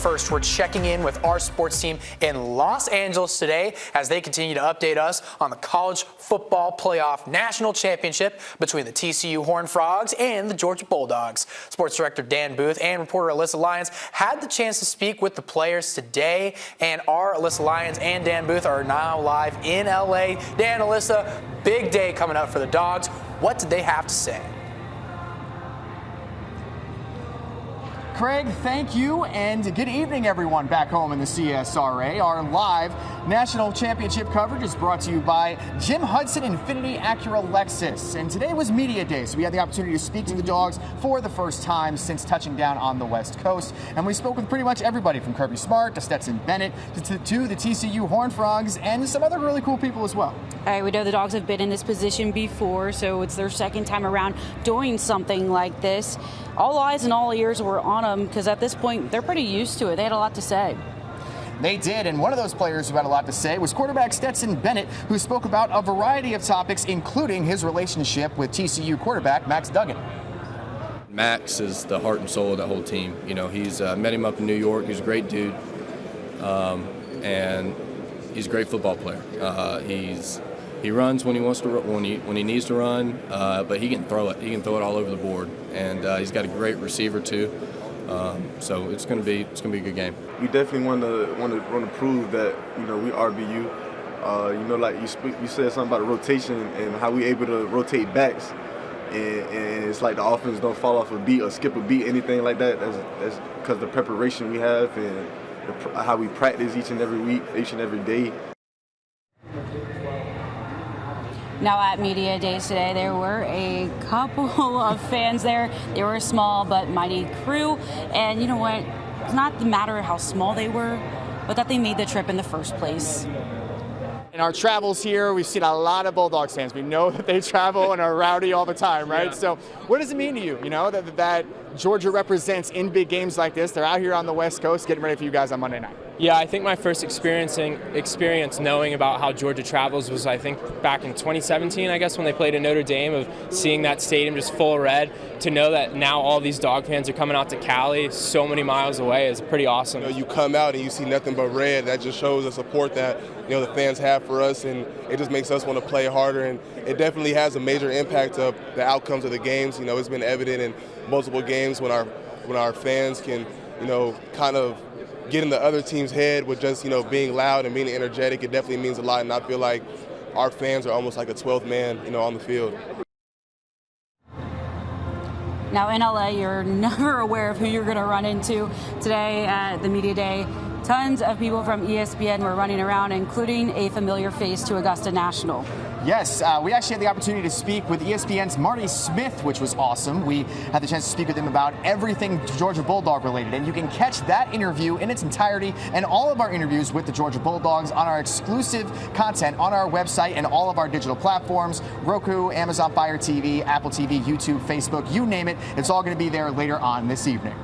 first, we're checking in with our sports team in Los Angeles today as they continue to update us on the College Football Playoff National Championship between the TCU Horned Frogs and the Georgia Bulldogs. Sports Director Dan Booth and reporter Alyssa Lyons had the chance to speak with the players today, and our Alyssa Lyons and Dan Booth are now live in LA. Dan, Alyssa, big day coming up for the Dawgs. What did they have to say? Craig, thank you, and good evening, everyone back home in the CSRA. Our live national championship coverage is brought to you by Jim Hudson Infiniti Acura Lexus. And today was Media Day, so we had the opportunity to speak to the Dawgs for the first time since touching down on the West Coast. And we spoke with pretty much everybody from Kirby Smart to Stetson Bennett to the TCU Horned Frogs and some other really cool people as well. All right, we know the Dawgs have been in this position before, so it's their second time around doing something like this. All eyes and all ears were on them because at this point, they're pretty used to it. They had a lot to say. They did, and one of those players who had a lot to say was quarterback Stetson Bennett, who spoke about a variety of topics, including his relationship with TCU quarterback Max Duggan. Max is the heart and soul of that whole team. You know, he's met him up in New York. He's a great dude, and he's a great football player. He runs when he wants to, when he needs to run, but he can throw it. He can throw it all over the board, and he's got a great receiver too. So it's going to be a good game. We definitely want to prove that we RBU. Like you said something about the rotation and how we able to rotate backs, and it's like the offense don't fall off a beat or skip a beat, anything like that. That's because the preparation we have and how we practice each and every week, each and every day. Now at Media Days today, there were a couple of fans there. They were a small but mighty crew. And you know what? It's not the matter of how small they were, but that they made the trip in the first place. In our travels here, we've seen a lot of Bulldogs fans. We know that they travel and are rowdy all the time, right? Yeah. So what does it mean to you, that Georgia represents in big games like this? They're out here on the West Coast getting ready for you guys on Monday night. Yeah, I think my first experience knowing about how Georgia travels was, I think, back in 2017, I guess, when they played in Notre Dame, of seeing that stadium just full of red. To know that now all these Dog fans are coming out to Cali so many miles away is pretty awesome. You come out and you see nothing but red. That just shows the support that the fans have for us, and it just makes us want to play harder. And it definitely has a major impact of the outcomes of the games. It's been evident in multiple games when our fans can kind of get in the other team's head with just being loud and being energetic. It definitely means a lot, and I feel like our fans are almost like a 12th man on the field. Now in LA, you're never aware of who you're going to run into. Today at the Media Day, tons of people from ESPN were running around, including a familiar face to Augusta National. Yes, we actually had the opportunity to speak with ESPN's Marty Smith, which was awesome. We had the chance to speak with him about everything Georgia Bulldog related, and you can catch that interview in its entirety and all of our interviews with the Georgia Bulldogs on our exclusive content on our website and all of our digital platforms: Roku, Amazon Fire TV, Apple TV, YouTube, Facebook, you name it. It's all going to be there later on this evening.